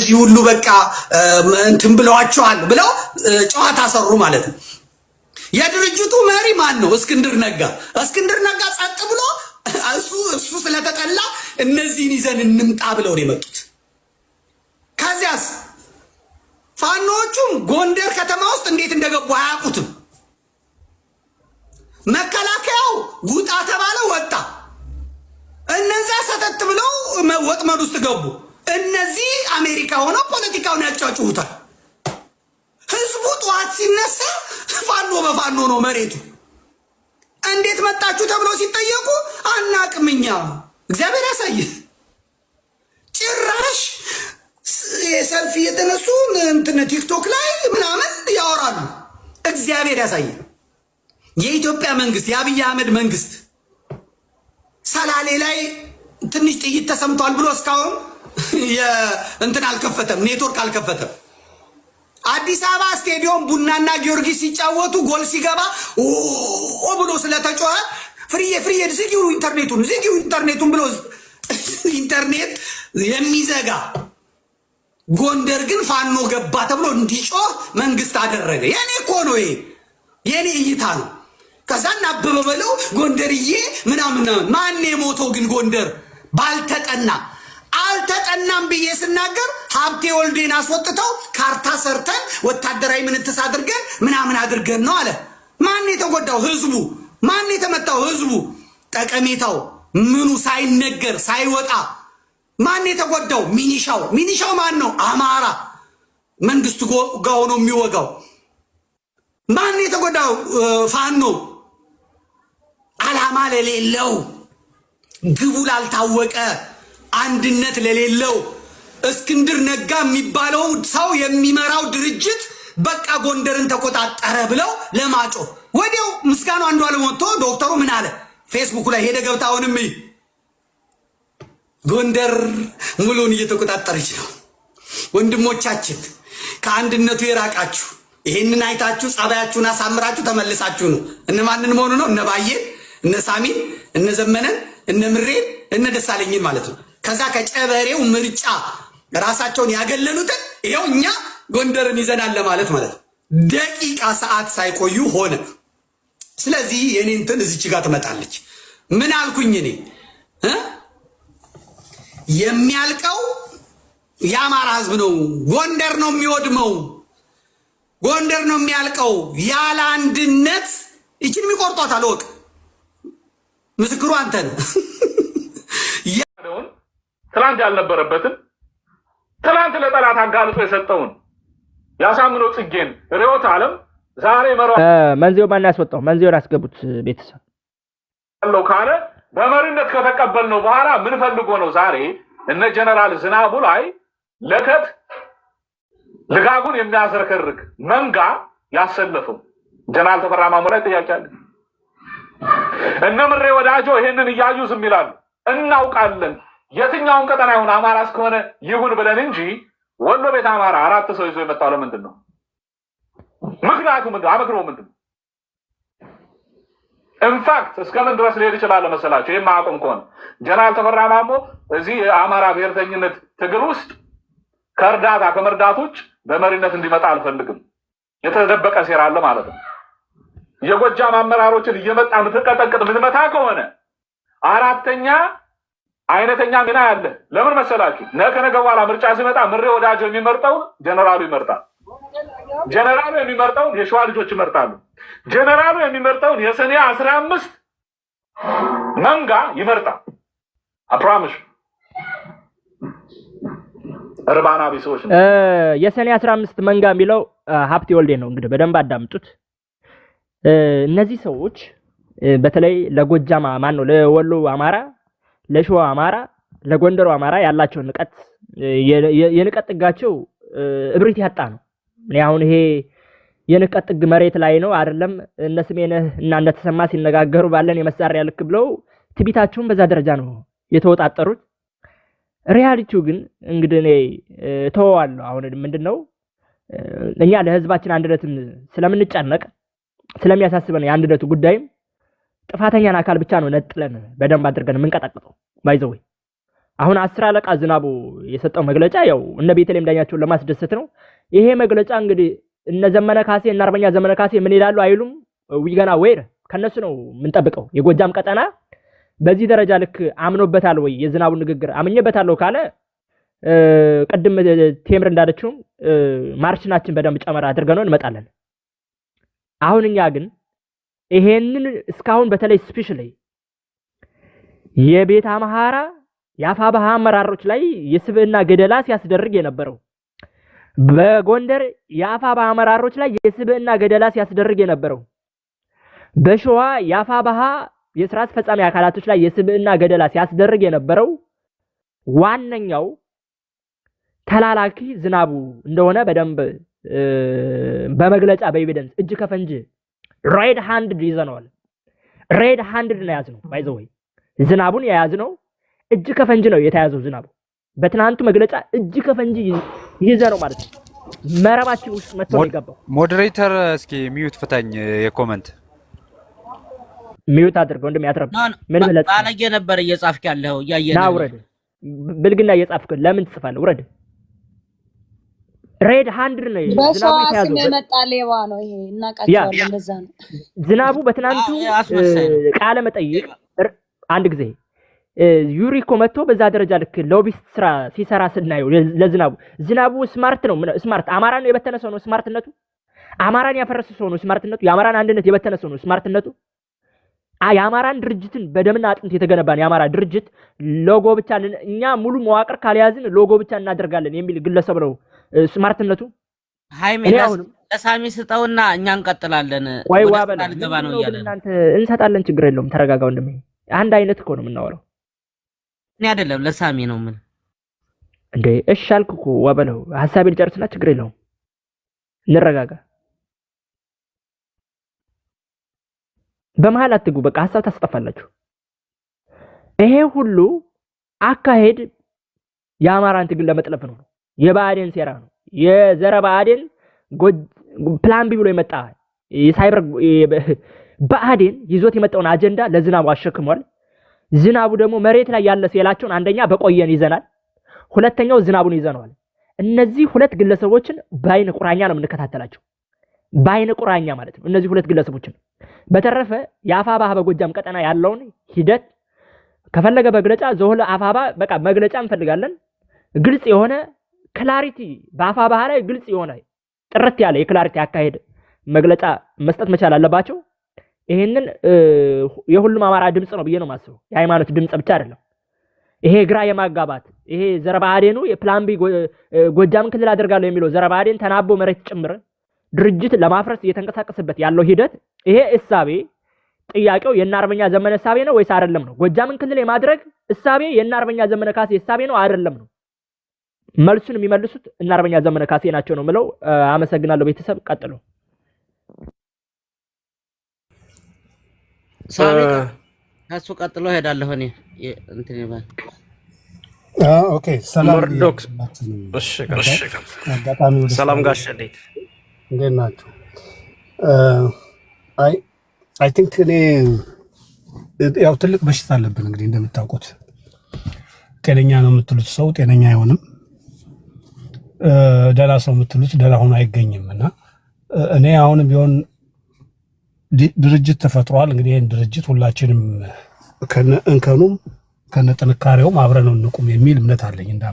እነዚህ ሁሉ በቃ እንትን ብለዋቸዋል ብለው ጨዋታ ሰሩ ማለት ነው። የድርጅቱ መሪ ማን ነው? እስክንድር ነጋ። እስክንድር ነጋ ጸጥ ብሎ እሱ ስለተጠላ እነዚህን ይዘን እንምጣ ብለው ነው የመጡት። ከዚያስ ፋኖቹም ጎንደር ከተማ ውስጥ እንዴት እንደገቡ አያውቁትም። መከላከያው ውጣ ተባለ፣ ወጣ። እነዛ ሰተት ብለው ወጥመድ ውስጥ ገቡ። እነዚህ አሜሪካ ሆነው ፖለቲካውን ያጫጩታል። ህዝቡ ጠዋት ሲነሳ ፋኖ በፋኖ ነው መሬቱ። እንዴት መጣችሁ ተብሎ ሲጠየቁ አናቅምኛ። እግዚአብሔር ያሳይ። ጭራሽ ሰልፍ የተነሱ እንትን ቲክቶክ ላይ ምናምን ያወራሉ። እግዚአብሔር ያሳይ። የኢትዮጵያ መንግስት የአብይ አህመድ መንግስት ሰላሌ ላይ ትንሽ ጥይት ተሰምቷል ብሎ እስካሁን እንትን አልከፈተም፣ ኔትወርክ አልከፈተም። አዲስ አበባ ስቴዲዮም ቡናና ጊዮርጊስ ሲጫወቱ ጎል ሲገባ ኦ ብሎ ስለተጮኸ ፍሪዬ ዝጊው ኢንተርኔቱን ብሎ ኢንተርኔት የሚዘጋ ጎንደር ግን ፋኖ ገባ ተብሎ እንዲጮህ መንግስት አደረገ። የኔ እኮ ነው ይሄ፣ የኔ እይታ ነው። ከዛ እናበበ በለው ጎንደርዬ ምናምን ማን የሞተው ግን ጎንደር ባልተጠና አልተጠናም ብዬ ስናገር ሀብቴ ወልዴን አስወጥተው ካርታ ሰርተን ወታደራዊ ምንትስ አድርገን ምናምን አድርገን ነው አለ። ማን የተጎዳው? ህዝቡ። ማን የተመታው? ህዝቡ። ጠቀሜታው ምኑ ሳይነገር ሳይወጣ ማን የተጎዳው? ሚኒሻው ማን ነው? አማራ መንግስቱ ጋር ሆኖ የሚወጋው። ማን የተጎዳው? ፋኖ። አላማ ለሌለው ግቡ ላልታወቀ አንድነት ለሌለው እስክንድር ነጋ የሚባለው ሰው የሚመራው ድርጅት በቃ ጎንደርን ተቆጣጠረ ብለው ለማጮህ ወዲያው ምስጋኑ አንዱዓለም ወጥቶ ዶክተሩ ምን አለ? ፌስቡክ ላይ ሄደ ገብታ አሁንም ጎንደር ሙሉን እየተቆጣጠረች ነው። ወንድሞቻችን ከአንድነቱ የራቃችሁ ይሄንን አይታችሁ ጸባያችሁን አሳምራችሁ ተመልሳችሁ ነው። እነማንን መሆኑ ነው? እነ ባዬን፣ እነ ሳሚን፣ እነ ዘመነን፣ እነ ምሬን፣ እነ ደሳለኝን ማለት ነው። ከዛ ከጨበሬው ምርጫ ራሳቸውን ያገለሉትን ይሄው እኛ ጎንደርን ይዘናል ለማለት ማለት ነው። ደቂቃ ሰዓት ሳይቆዩ ሆነ። ስለዚህ የኔ እንትን እዚች ጋር ትመጣለች። ምን አልኩኝ እኔ? የሚያልቀው የአማራ ህዝብ ነው። ጎንደር ነው የሚወድመው። ጎንደር ነው የሚያልቀው። ያለ አንድነት ይችን የሚቆርጧታል። ወቅ ምስክሩ አንተ ነህ። ትላንት ያልነበረበትን ትላንት ለጠላት አጋልጦ የሰጠውን ያሳምነው ጽጌን ርዕዮተ ዓለም ዛሬ መንዚው ማን ያስወጣው? መንዚውን አስገቡት ቤተሰብ አለው ካለ በመሪነት ከተቀበልነው በኋላ ምን ፈልጎ ነው ዛሬ እነ ጀነራል ዝናቡ ላይ ለከት ልጋጉን የሚያዝረከርክ መንጋ ያሰለፈው? ጀነራል ተፈራ ማሞ ላይ ጥያቄ አለ። እነ ምሬ ወዳጆ ይሄንን እያዩ ዝም ይላሉ። እናውቃለን የትኛውን ቀጠና ይሁን አማራ እስከሆነ ይሁን ብለን እንጂ ወሎ ቤት አማራ 4 ሰው ይዞ የመጣው ለምንድን ነው? ምክንያቱ ምንድን ነው? አመክሮ ምንድን ነው? ኢንፋክት እስከምን ድረስ ሊሄድ ይችላል መሰላችሁ? የማያውቁም ከሆነ ጀነራል ተፈራ ማሞ እዚህ የአማራ ብሔርተኝነት ትግል ውስጥ ከመርዳቶች በመሪነት እንዲመጣ አልፈልግም። የተደበቀ ሴራ አለ ማለት ነው። የጎጃም አመራሮችን እየመጣ ምትቀጠቅጥ ምትመታ ከሆነ አራተኛ አይነተኛ ሚና ያለ ለምን መሰላችሁ? ከነገ በኋላ ምርጫ ሲመጣ ምሬ ወዳጆ የሚመርጠው ጀነራሉ ይመርጣል። ጀነራሉ የሚመርጠው የሸዋ ልጆች ይመርጣሉ። ጀነራሉ የሚመርጠው የሰኔ 15 መንጋ ይመርጣል። አፕራምሽ እርባና ቢሶች ነው። የሰኔ 15 መንጋ የሚለው ሀብቴ ወልዴ ነው። እንግዲህ በደንብ አዳምጡት። እነዚህ ሰዎች በተለይ ለጎጃማ ማን ነው ለወሎ አማራ፣ ለሸዋ አማራ፣ ለጎንደሩ አማራ ያላቸው ንቀት የንቀት ጥጋቸው እብሪት ያጣ ነው። እኔ አሁን ይሄ የንቀት ጥግ መሬት ላይ ነው አይደለም። እነ ስሜነህ እና እነ ተሰማ ሲነጋገሩ ባለን የመሳሪያ ልክ ብለው ትቢታቸውን በዛ ደረጃ ነው የተወጣጠሩት። ሪያሊቲው ግን እንግዲህ እኔ ተወዋለሁ። አሁን ምንድነው እኛ ለህዝባችን አንድነትን ስለምንጨነቅ ስለሚያሳስበን የአንድነቱ ጉዳይም ጥፋተኛን አካል ብቻ ነው ነጥለን በደንብ አድርገን የምንቀጠቅጠው። ባይዘው አሁን 10 አለቃ ዝናቡ የሰጠው መግለጫ ያው እነ ቤተልሔም ዳኛቸውን ለማስደሰት ነው። ይሄ መግለጫ እንግዲህ እነ ዘመነ ካሴ እና አርበኛ ዘመነ ካሴ ምን ይላሉ አይሉም ዊገና ወይር ከነሱ ነው የምንጠብቀው። የጎጃም ቀጠና በዚህ ደረጃ ልክ አምኖበታል ወይ? የዝናቡን ንግግር አምኜበታለሁ ካለ ቅድም ቴምር እንዳለችው ማርሽናችን በደንብ ጨመራ አድርገን እንመጣለን። አሁን እኛ ግን ይሄንን እስካሁን በተለይ ስፔሻሊ የቤተ አምሐራ የአፋብኃ አመራሮች ላይ የስብዕና ገደላ ሲያስደርግ የነበረው በጎንደር የአፋብኃ አመራሮች ላይ የስብዕና ገደላ ሲያስደርግ የነበረው በሸዋ የአፋብኃ የሥራ አስፈጻሚ አካላቶች ላይ የስብዕና ገደላ ሲያስደርግ የነበረው ዋነኛው ተላላኪ ዝናቡ እንደሆነ በደንብ በመግለጫ በኤቪደንስ እጅ ከፈንጅ ሬድ ሃንድ ይዘነዋል። ሬድ ሃንድ ነው ያዝነው። ባይዘው ዝናቡን የያዝነው እጅ ከፈንጅ ነው የተያዘው። ዝናቡ በትናንቱ መግለጫ እጅ ከፈንጅ ይዘነው ማለት ነው። መረባችን ውስጥ መጥቶ ይገባው። ሞዴሬተር እስኪ ሚዩት ፍታኝ። የኮመንት ሚዩት አድርገው እንደሚያትረብ ምን ብለህ ባለጌ ነበር እየጻፍክ ያለው እያየህ ነው። ውረድ። ብልግና እየጻፍክ ለምን ትጽፋለህ? ውረድ። ሬድ ሃንድ ነው ዝናቡ የተያዘው። የመጣ ሌባ ነው ይሄ እናቃቸዋለን። እንደዛ ነው ዝናቡ በትናንቱ ቃለ መጠይቅ አንድ ጊዜ ዩሪኮ መጥቶ በዛ ደረጃ ልክ ሎቢስት ስራ ሲሰራ ስናየው ዝናቡ ስማርት ነው። ስማርት አማራን የበተነ ሰው ነው ስማርትነቱ። አማራን ያፈረሰ ሰው ነው ስማርትነቱ። የአማራን አንድነት የበተነ ሰው ነው ስማርትነቱ። የአማራን ድርጅትን በደምና አጥንት የተገነባን የአማራ ድርጅት ሎጎ ብቻ እኛ ሙሉ መዋቅር ካልያዝን ሎጎ ብቻ እናደርጋለን የሚል ግለሰብ ነው ስማርትነቱ። ሃይሜ ለሳሚ ስጠውና እኛ እንቀጥላለን። ወይ ዋበላ ልገባ ነው እያለ እናንተ እንሰጣለን። ችግር የለውም ተረጋጋው። እንደም አንድ አይነት እኮ ነው የምናወራው። እኔ አይደለም ለሳሚ ነው ምን እንዴ? እሺ አልኩ እኮ ዋበለው። ሐሳቤን ጨርስና ችግር የለውም እንረጋጋ። በመሃል አትጉ። በቃ ሐሳብ ታስጠፋላችሁ። ይሄ ሁሉ አካሄድ የአማራን ትግል ለመጥለፍ ነው። የባዕዴን ሴራ ነው። የዘረ ባዕዴን ፕላን ቢ ብሎ የመጣ የሳይበር ባዕዴን ይዞት የመጣውን አጀንዳ ለዝናቡ አሸክሟል። ዝናቡ ደግሞ መሬት ላይ ያለ ሴላቸውን አንደኛ በቆየን ይዘናል፣ ሁለተኛው ዝናቡን ይዘናል። እነዚህ ሁለት ግለሰቦችን በአይነ ቁራኛ ነው የምንከታተላቸው። በአይነ ቁራኛ ማለት ነው እነዚህ ሁለት ግለሰቦችን። በተረፈ የአፋብኃ በጎጃም ቀጠና ያለውን ሂደት ከፈለገ መግለጫ ዘሆለ አፋብኃ በቃ መግለጫ እንፈልጋለን። ግልጽ የሆነ ክላሪቲ በአፋብኃ ላይ ግልጽ የሆነ ጥርት ያለ የክላሪቲ አካሄድ መግለጫ መስጠት መቻል አለባቸው። ይሄንን የሁሉም አማራ ድምጽ ነው ብዬ ነው ማስበው። የሃይማኖት ድምጽ ብቻ አይደለም። ይሄ ግራ የማጋባት ይሄ ዘረባዴኑ የፕላን ቢ ጎጃም ክልል አደርጋለሁ የሚለው ዘረባዴን ተናቦ መሬት ጭምር ድርጅት ለማፍረስ እየተንቀሳቀሰበት ያለው ሂደት ይሄ እሳቤ ጥያቄው የእነ አርበኛ ዘመነ እሳቤ ነው ወይስ አይደለም ነው? ጎጃምን ክልል የማድረግ እሳቤ የእነ አርበኛ ዘመነ ካሴ እሳቤ ነው አይደለም ነው? መልሱን የሚመልሱት እነ አርበኛ ዘመነ ካሴ ናቸው ነው ምለው። አመሰግናለሁ ቤተሰብ። ቀጥሉ። ሳሚ ከሱ ቀጥሎ ሄዳለሁ እኔ እንትን ይባል። ኦኬ ሰላም ዶክስ። እሺ ጋሽ ሰላም ጋሽ እንዴት ናችሁ? አይ ቲንክ እኔ ያው ትልቅ በሽታ አለብን እንግዲህ እንደምታውቁት። ጤነኛ ነው የምትሉት ሰው ጤነኛ አይሆንም፣ ደህና ሰው የምትሉት ደህና ሆኖ አይገኝም። እና እኔ አሁንም ቢሆን ድርጅት ተፈጥሯል። እንግዲህ ይህን ድርጅት ሁላችንም ከነእንከኑም ከነጥንካሬውም አብረን እንቁም የሚል እምነት አለኝ። እንደ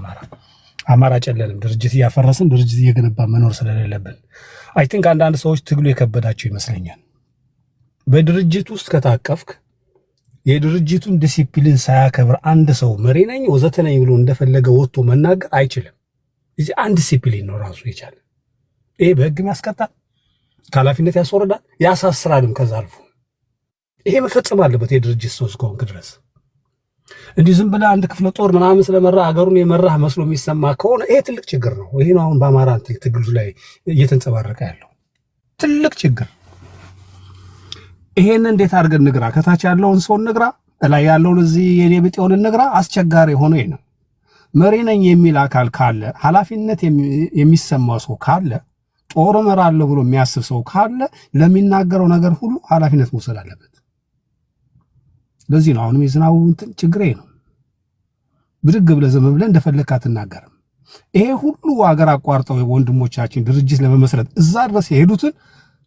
አማራጭ የለንም። ድርጅት እያፈረስን ድርጅት እየገነባ መኖር ስለሌለብን አይ ቲንክ አንዳንድ ሰዎች ትግሉ የከበዳቸው ይመስለኛል። በድርጅት ውስጥ ከታቀፍክ የድርጅቱን ዲሲፕሊን ሳያከብር አንድ ሰው መሪ ነኝ ወዘተ ነኝ ብሎ እንደፈለገ ወጥቶ መናገር አይችልም። እዚህ አንድ ዲሲፕሊን ነው ራሱ የቻለ። ይሄ በህግም ያስቀጣል፣ ከኃላፊነት ያስወርዳል፣ ያሳስራልም። ከዛ አልፎ ይሄ መፈጸም አለበት የድርጅት ሰው እስከሆንክ ድረስ። እንዲህ ዝም ብለህ አንድ ክፍለ ጦር ምናምን ስለመራ አገሩን የመራህ መስሎ የሚሰማ ከሆነ ይሄ ትልቅ ችግር ነው። ይሄ ነው አሁን በአማራ ትግሉ ላይ እየተንጸባረቀ ያለው ትልቅ ችግር። ይሄን እንዴት አድርገን ንግራ? ከታች ያለውን ሰው ንግራ፣ ላይ ያለውን እዚህ የኔ ብጤውን ንግራ? አስቸጋሪ ሆኖ ነው። መሪ ነኝ የሚል አካል ካለ፣ ኃላፊነት የሚሰማው ሰው ካለ፣ ጦር እመራለሁ ብሎ የሚያስብ ሰው ካለ ለሚናገረው ነገር ሁሉ ኃላፊነት መውሰድ አለበት። ለዚህ ነው አሁንም የዝናቡ ችግሬ ነው። ብድግ ብለህ ዝም ብለህ እንደፈለግህ አትናገርም። ይሄ ሁሉ ሀገር አቋርጠው ወንድሞቻችን ድርጅት ለመመስረት እዛ ድረስ የሄዱትን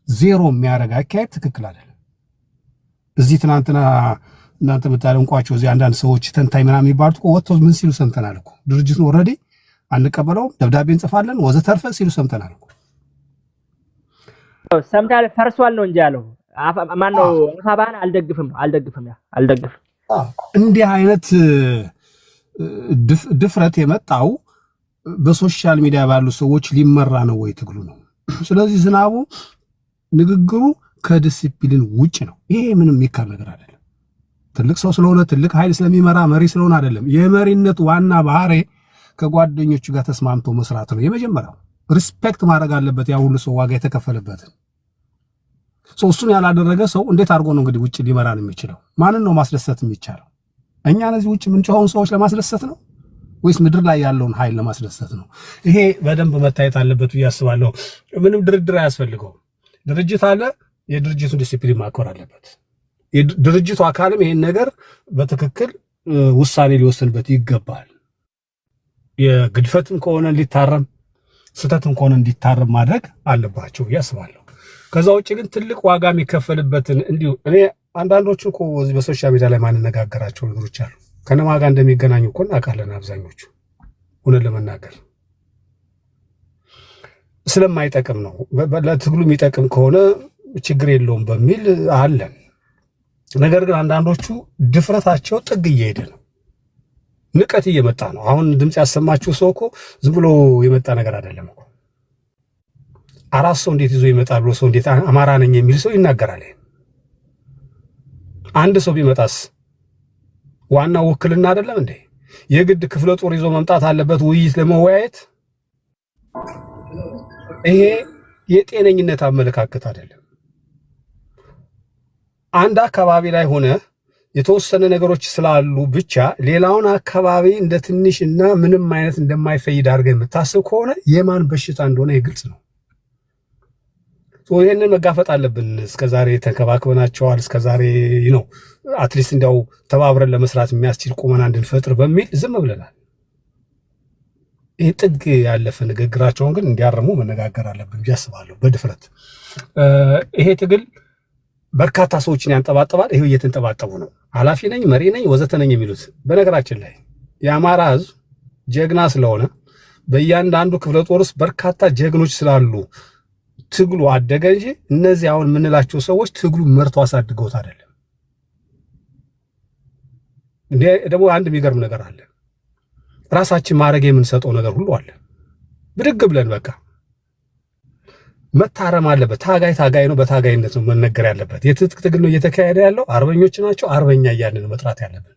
ዜሮ የሚያደርግ አካሄድ ትክክል አይደለም። እዚህ ትናንትና እናንተ የምታደንቋቸው እዚህ አንዳንድ ሰዎች ተንታኝ ምናምን የሚባሉት እኮ ወጥተው ምን ሲሉ ሰምተናል እኮ ድርጅቱን ኦልሬዲ አንቀበለውም ደብዳቤ እንጽፋለን ወዘተርፈ ሲሉ ሰምተናል እኮ። ሰምታል ፈርሷል ነው እንጂ ያለው ማነው አፋባን አልደግፍም። እንዲህ አይነት ድፍረት የመጣው በሶሻል ሚዲያ ባሉ ሰዎች ሊመራ ነው ወይ ትግሉ ነው? ስለዚህ ዝናቡ ንግግሩ ከዲሲፕሊን ውጭ ነው። ይሄ ምንም የሚካል ነገር አይደለም። ትልቅ ሰው ስለሆነ ትልቅ ኃይል ስለሚመራ መሪ ስለሆነ አይደለም። የመሪነት ዋና ባህሪ ከጓደኞቹ ጋር ተስማምቶ መስራት ነው። የመጀመሪያው ሪስፔክት ማድረግ አለበት ያ ሁሉ ሰው ዋጋ የተከፈለበትን። እሱን ያላደረገ ሰው እንዴት አድርጎ ነው እንግዲህ ውጭ ሊመራን የሚችለው? ማንን ነው ማስደሰት የሚቻለው? እኛ እነዚህ ውጭ የምንጮኸውን ሰዎች ለማስደሰት ነው ወይስ ምድር ላይ ያለውን ኃይል ለማስደሰት ነው? ይሄ በደንብ መታየት አለበት ብዬ አስባለሁ። ምንም ድርድር አያስፈልገውም። ድርጅት አለ፣ የድርጅቱን ዲሲፕሊን ማክበር አለበት። የድርጅቱ አካልም ይሄን ነገር በትክክል ውሳኔ ሊወስንበት ይገባል። የግድፈትም ከሆነ ሊታረም ስተትም ከሆነ እንዲታረም ማድረግ አለባቸው ብዬ አስባለሁ። ከዛ ውጭ ግን ትልቅ ዋጋ የሚከፈልበትን እንዲሁ እኔ አንዳንዶቹ እኮ እዚህ በሶሻል ሚዲያ ላይ ማንነጋገራቸው ነገሮች አሉ። ከነማ ጋር እንደሚገናኙ እኮ እናውቃለን። አብዛኞቹ እውነት ለመናገር ስለማይጠቅም ነው። ለትግሉ የሚጠቅም ከሆነ ችግር የለውም በሚል አለን። ነገር ግን አንዳንዶቹ ድፍረታቸው ጥግ እየሄደ ነው። ንቀት እየመጣ ነው። አሁን ድምጽ ያሰማችሁ ሰው እኮ ዝም ብሎ የመጣ ነገር አይደለም እኮ። አራት ሰው እንዴት ይዞ ይመጣል ብሎ ሰው እንዴት አማራ ነኝ የሚል ሰው ይናገራል? አንድ ሰው ቢመጣስ ዋናው ውክልና አይደለም እንዴ? የግድ ክፍለ ጦር ይዞ መምጣት አለበት ውይይት ለመወያየት? ይሄ የጤነኝነት አመለካከት አይደለም። አንድ አካባቢ ላይ ሆነ የተወሰነ ነገሮች ስላሉ ብቻ ሌላውን አካባቢ እንደ ትንሽና ምንም አይነት እንደማይፈይድ አድርገህ የምታስብ ከሆነ የማን በሽታ እንደሆነ ግልጽ ነው። ይሄንን መጋፈጥ አለብን። እስከዛሬ ተንከባክበናቸዋል። እስከዛሬ ነው አትሊስት እንዲያው ተባብረን ለመስራት የሚያስችል ቁመና እንድንፈጥር በሚል ዝም ብለናል። ይሄ ጥግ ያለፈ ንግግራቸውን ግን እንዲያርሙ መነጋገር አለብን ብዬ አስባለሁ በድፍረት። ይሄ ትግል በርካታ ሰዎችን ያንጠባጥባል። ይሄው እየተንጠባጠቡ ነው። ኃላፊ ነኝ፣ መሪ ነኝ፣ ወዘተ ነኝ የሚሉት። በነገራችን ላይ የአማራ ሕዝብ ጀግና ስለሆነ በእያንዳንዱ ክፍለ ጦር ውስጥ በርካታ ጀግኖች ስላሉ ትግሉ አደገ እንጂ እነዚህ አሁን የምንላቸው ሰዎች ትግሉ መርቶ አሳድገውት አይደለም። ደግሞ አንድ የሚገርም ነገር አለ። ራሳችን ማድረግ የምንሰጠው ነገር ሁሉ አለ። ብድግ ብለን በቃ መታረም አለበት። ታጋይ ነው። በታጋይነት ነው መነገር ያለበት። የትጥቅ ትግል ነው እየተካሄደ ያለው። አርበኞች ናቸው። አርበኛ እያልን መጥራት ያለብን።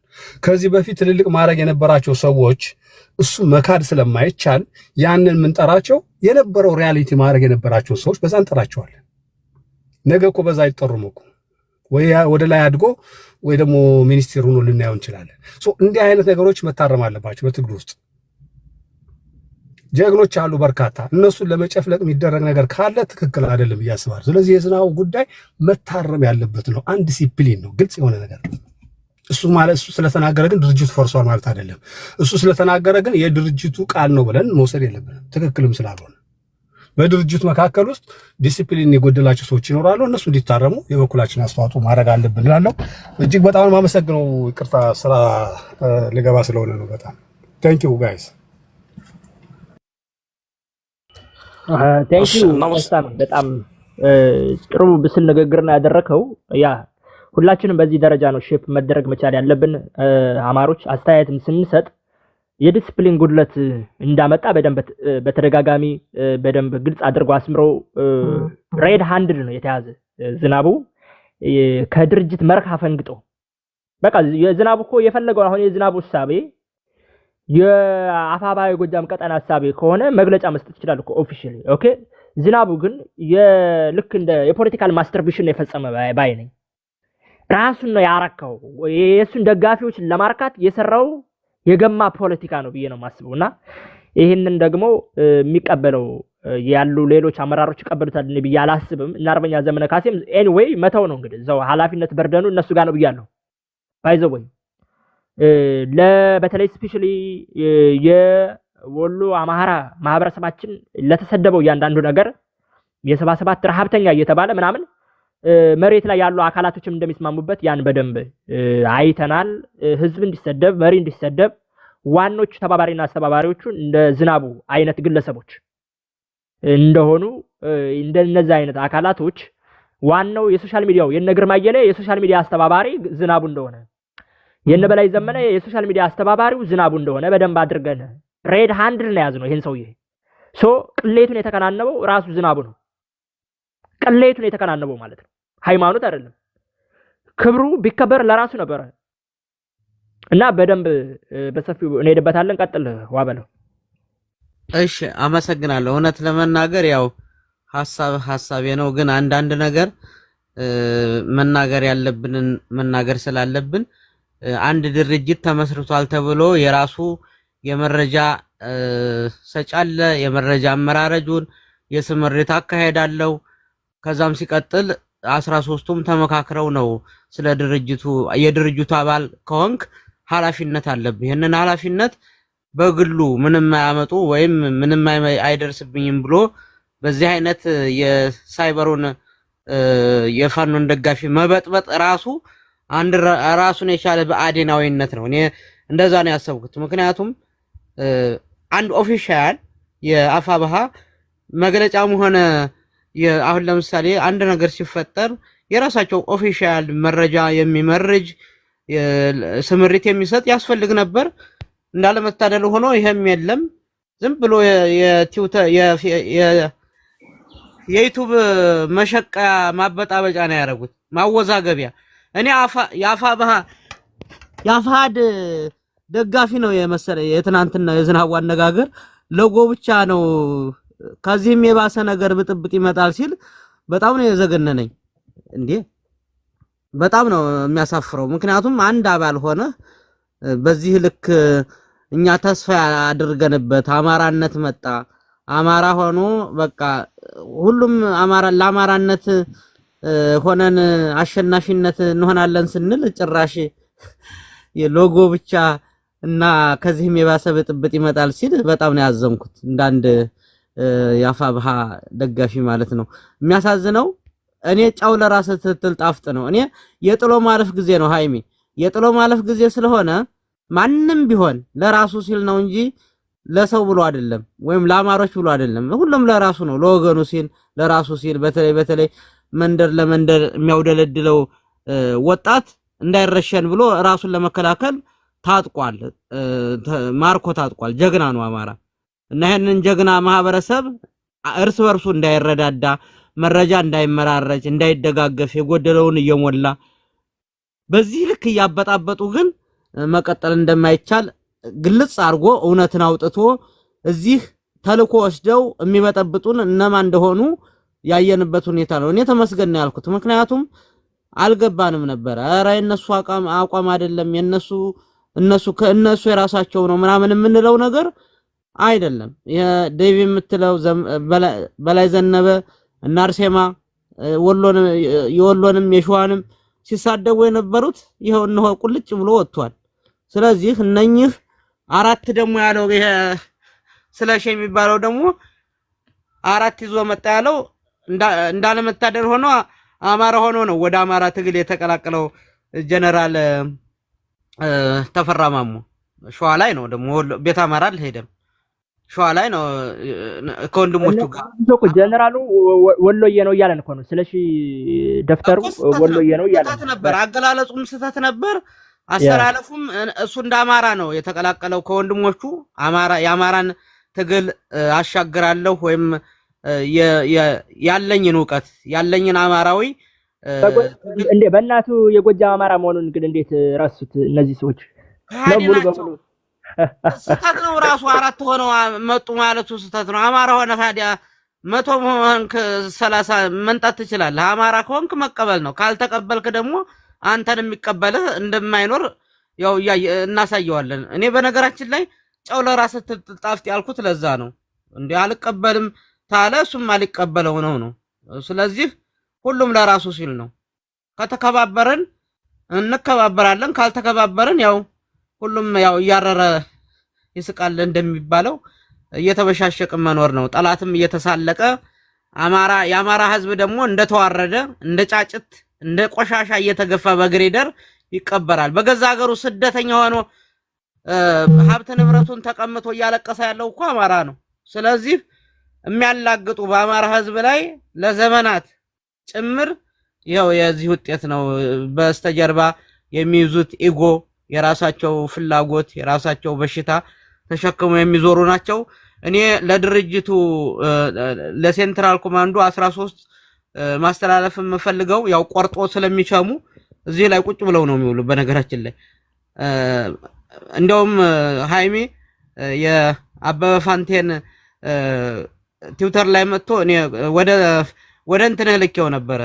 ከዚህ በፊት ትልልቅ ማድረግ የነበራቸው ሰዎች እሱ መካድ ስለማይቻል ያንን የምንጠራቸው የነበረው ሪያሊቲ ማድረግ የነበራቸው ሰዎች በዛ እንጠራቸዋለን። ነገ እኮ በዛ አይጠሩም እኮ ወይ ወደ ላይ አድጎ ወይ ደግሞ ሚኒስቴር ሆኖ ልናየው እንችላለን። እንዲህ አይነት ነገሮች መታረም አለባቸው። በትግል ውስጥ ጀግኖች አሉ በርካታ። እነሱን ለመጨፍለቅ የሚደረግ ነገር ካለ ትክክል አይደለም እያስባል። ስለዚህ የዝናቡ ጉዳይ መታረም ያለበት ነው። አንድ ዲሲፕሊን ነው፣ ግልጽ የሆነ ነገር። እሱ ስለተናገረ ግን ድርጅቱ ፈርሷል ማለት አይደለም። እሱ ስለተናገረ ግን የድርጅቱ ቃል ነው ብለን መውሰድ የለብንም፣ ትክክልም ስላልሆነ። በድርጅቱ መካከል ውስጥ ዲሲፕሊን የጎደላቸው ሰዎች ይኖራሉ። እነሱ እንዲታረሙ የበኩላችን አስተዋጽኦ ማድረግ አለብን እላለሁ። እጅግ በጣም ማመሰግነው። ይቅርታ ስራ ልገባ ስለሆነ ነው። በጣም ቴንክ ዩ ጋይስ። ቴንክ ዩ በጣም ጥሩ ብስል ንግግርና ያደረከው። ያ ሁላችንም በዚህ ደረጃ ነው ሼፕ መደረግ መቻል ያለብን። አማሮች አስተያየትን ስንሰጥ የዲስፕሊን ጉድለት እንዳመጣ በደንብ በተደጋጋሚ በደንብ ግልጽ አድርጎ አስምሮ ሬድ ሃንድድ ነው የተያዘ ዝናቡ ከድርጅት መርህ አፈንግጦ በቃ የዝናቡ እኮ የፈለገው አሁን የዝናቡ ሐሳቤ የአፋባ የጎጃም ቀጠና ሐሳቤ ከሆነ መግለጫ መስጠት ይችላል እኮ ኦፊሻሊ። ኦኬ ዝናቡ ግን የልክ እንደ የፖለቲካል ማስተርቢሽን የፈጸመ ባይ ነኝ። ራሱን ነው ያረካው። የሱን ደጋፊዎች ለማርካት የሰራው የገማ ፖለቲካ ነው ብዬ ነው ማስበውና ይሄንን ደግሞ የሚቀበለው ያሉ ሌሎች አመራሮች ይቀበሉታል ብዬ አላስብም። እና አርበኛ ዘመነ ካሴም ኤኒዌይ መተው ነው እንግዲህ ዘው ኃላፊነት በርደኑ እነሱ ጋር ነው ብያለሁ። ባይዘው በተለይ ስፔሻሊ የወሎ አማራ ማህበረሰባችን ለተሰደበው እያንዳንዱ ነገር የ77 ረሃብተኛ እየተባለ ምናምን መሬት ላይ ያሉ አካላቶችም እንደሚስማሙበት ያን በደንብ አይተናል። ህዝብ እንዲሰደብ መሪ እንዲሰደብ ዋኖች ተባባሪና አስተባባሪዎቹ እንደ ዝናቡ አይነት ግለሰቦች እንደሆኑ እንደነዛ አይነት አካላቶች ዋናው የሶሻል ሚዲያው የነ ግርማ አየለ የሶሻል ሚዲያ አስተባባሪ ዝናቡ እንደሆነ የነ በላይ ዘመነ የሶሻል ሚዲያ አስተባባሪው ዝናቡ እንደሆነ በደንብ አድርገን ሬድ ሃንድል ነው ያዝነው። ይሄን ሰውዬ ቅሌቱን የተከናነበው ራሱ ዝናቡ ነው። ቅሌቱን የተከናነበው ማለት ነው፣ ሃይማኖት አይደለም። ክብሩ ቢከበር ለራሱ ነበረ እና በደንብ በሰፊው እንሄድበታለን። ቀጥል ዋበለው። እሺ አመሰግናለሁ። እውነት ለመናገር ያው ሐሳቤ ነው፣ ግን አንዳንድ ነገር መናገር ያለብንን መናገር ስላለብን አንድ ድርጅት ተመስርቷል ተብሎ የራሱ የመረጃ ሰጫለ የመረጃ አመራረጁን የስምሪት አካሄዳለው። ከዛም ሲቀጥል 13ቱም ተመካክረው ነው ስለ ድርጅቱ የድርጅቱ አባል ከሆንክ ኃላፊነት አለብህ። ይሄንን ኃላፊነት በግሉ ምንም ማያመጡ ወይም ምንም አይደርስብኝም ብሎ በዚህ አይነት የሳይበሩን የፋኖን ደጋፊ መበጥበጥ ራሱ አንድ ራሱን የቻለ በአዴናዊነት ነው። እኔ እንደዛ ነው ያሰብኩት። ምክንያቱም አንድ ኦፊሻል የአፋብሃ መግለጫም ሆነ አሁን ለምሳሌ አንድ ነገር ሲፈጠር የራሳቸው ኦፊሻል መረጃ የሚመርጅ ስምሪት የሚሰጥ ያስፈልግ ነበር። እንዳለመታደል ሆኖ ይሄም የለም። ዝም ብሎ የዩቲዩብ መሸቀያ ማበጣበጫ ነው ያደረጉት፣ ማወዛገቢያ። እኔ የአፋድ ደጋፊ ነው የመሰለ የትናንትና የዝናቡ አነጋገር ሎጎ ብቻ ነው፣ ከዚህም የባሰ ነገር ብጥብጥ ይመጣል ሲል በጣም ነው የዘገነነኝ። እንዴ በጣም ነው የሚያሳፍረው። ምክንያቱም አንድ አባል ሆነ በዚህ ልክ እኛ ተስፋ አድርገንበት አማራነት መጣ፣ አማራ ሆኖ በቃ ሁሉም አማራ ለአማራነት ሆነን አሸናፊነት እንሆናለን ስንል ጭራሽ የሎጎ ብቻ እና ከዚህም የባሰ ብጥብጥ ይመጣል ሲል በጣም ነው ያዘንኩት፣ እንዳንድ የአፋብሃ ደጋፊ ማለት ነው። የሚያሳዝነው እኔ ጫው ለራስ ትትል ጣፍጥ ነው። እኔ የጥሎ ማለፍ ጊዜ ነው ሃይሚ፣ የጥሎ ማለፍ ጊዜ ስለሆነ ማንም ቢሆን ለራሱ ሲል ነው እንጂ ለሰው ብሎ አይደለም፣ ወይም ለአማሮች ብሎ አይደለም። ሁሉም ለራሱ ነው፣ ለወገኑ ሲል ለራሱ ሲል። በተለይ መንደር ለመንደር የሚያውደለድለው ወጣት እንዳይረሸን ብሎ ራሱን ለመከላከል ታጥቋል፣ ማርኮ ታጥቋል። ጀግና ነው አማራ እና ይሄንን ጀግና ማህበረሰብ እርስ በርሱ እንዳይረዳዳ፣ መረጃ እንዳይመራረጅ፣ እንዳይደጋገፍ፣ የጎደለውን እየሞላ በዚህ ልክ እያበጣበጡ ግን መቀጠል እንደማይቻል ግልጽ አድርጎ እውነትን አውጥቶ እዚህ ተልኮ ወስደው የሚበጠብጡን እነማን እንደሆኑ ያየንበት ሁኔታ ነው። እኔ ተመስገን ነው ያልኩት። ምክንያቱም አልገባንም ነበር። ኧረ የነሱ አቋም አይደለም እነሱ የራሳቸው ነው ምናምን የምንለው ነገር አይደለም። የዴቪ የምትለው በላይ ዘነበ እና አርሴማ የወሎንም የሸዋንም ሲሳደቡ የነበሩት ይሄው እነሆ ቁልጭ ብሎ ወጥቷል። ስለዚህ እነኚህ አራት ደግሞ ያለው ይሄ ስለሽ የሚባለው ደግሞ አራት ይዞ መጣ ያለው እንዳለመታደር ሆኖ አማራ ሆኖ ነው ወደ አማራ ትግል የተቀላቀለው ጀነራል ተፈራ ማሞ። ሸዋ ላይ ነው ደግሞ ቤት አማራ አልሄደም፣ ሸዋ ላይ ነው ከወንድሞቹ ጋር። ጀነራሉ ወሎዬ ነው እያለን እኮ ነው። ስለሽ ደፍተሩ ወሎዬ ነው እያለን ነበር። አገላለጹም ስህተት ነበር፣ አስተላለፉም እሱ እንደ አማራ ነው የተቀላቀለው ከወንድሞቹ። የአማራን ትግል አሻግራለሁ ወይም ያለኝን ዕውቀት ያለኝን አማራዊ እንዴ በእናቱ የጎጃም አማራ መሆኑን ግን እንዴት ረሱት እነዚህ ሰዎች? ሙሉ በሙሉ ስህተት ነው። ራሱ አራት ሆነው መጡ ማለቱ ስህተት ነው። አማራ ሆነ ታዲያ 100 ሆንክ 30 መንጣት ትችላለህ። አማራ ከሆንክ መቀበል ነው። ካልተቀበልክ ደግሞ አንተን የሚቀበልህ እንደማይኖር ያው እናሳየዋለን። እኔ በነገራችን ላይ ጫው ለራስ ጣፍጥ ያልኩት ለዛ ነው። እንዴ አልቀበልም ታለ እሱም አልቀበለው ነው። ስለዚህ ሁሉም ለራሱ ሲል ነው። ከተከባበረን እንከባበራለን፣ ካልተከባበረን ያው ሁሉም ያው እያረረ ይስቃል እንደሚባለው እየተበሻሸቀ መኖር ነው። ጠላትም እየተሳለቀ የአማራ ህዝብ ደግሞ እንደተዋረደ እንደ ጫጭት እንደ ቆሻሻ እየተገፋ በግሬደር ይቀበራል። በገዛ ሀገሩ ስደተኛ ሆኖ ሀብት ንብረቱን ተቀምጦ እያለቀሰ ያለው እኮ አማራ ነው። ስለዚህ የሚያላግጡ በአማራ ህዝብ ላይ ለዘመናት ጭምር ይኸው የዚህ ውጤት ነው። በስተጀርባ የሚይዙት ኢጎ፣ የራሳቸው ፍላጎት፣ የራሳቸው በሽታ ተሸክመው የሚዞሩ ናቸው። እኔ ለድርጅቱ ለሴንትራል ኮማንዶ 13 ማስተላለፍ የምፈልገው ያው ቆርጦ ስለሚቸሙ እዚህ ላይ ቁጭ ብለው ነው የሚውሉ። በነገራችን ላይ እንደውም ሃይሚ የአበበ ፋንቴን ትዊተር ላይ መጥቶ እኔ ወደ እንትን ልኬው ነበረ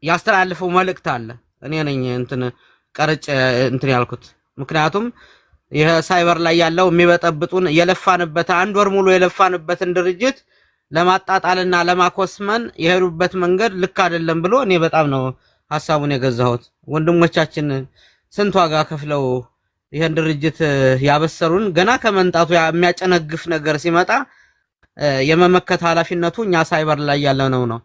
ያስተላልፈው መልእክት አለ። እኔ ነኝ እንትን ቀርጬ እንትን ያልኩት። ምክንያቱም ይሄ ሳይበር ላይ ያለው የሚበጠብጡን የለፋንበት 1 ወር ሙሉ የለፋንበትን ድርጅት ለማጣጣልና ለማኮስመን የሄዱበት መንገድ ልክ አይደለም ብሎ እኔ በጣም ነው ሐሳቡን የገዛሁት። ወንድሞቻችን ስንት ዋጋ ከፍለው ይሄን ድርጅት ያበሰሩን ገና ከመንጣቱ የሚያጨነግፍ ነገር ሲመጣ የመመከት ኃላፊነቱ እኛ ሳይበር ላይ ያለነው ነው።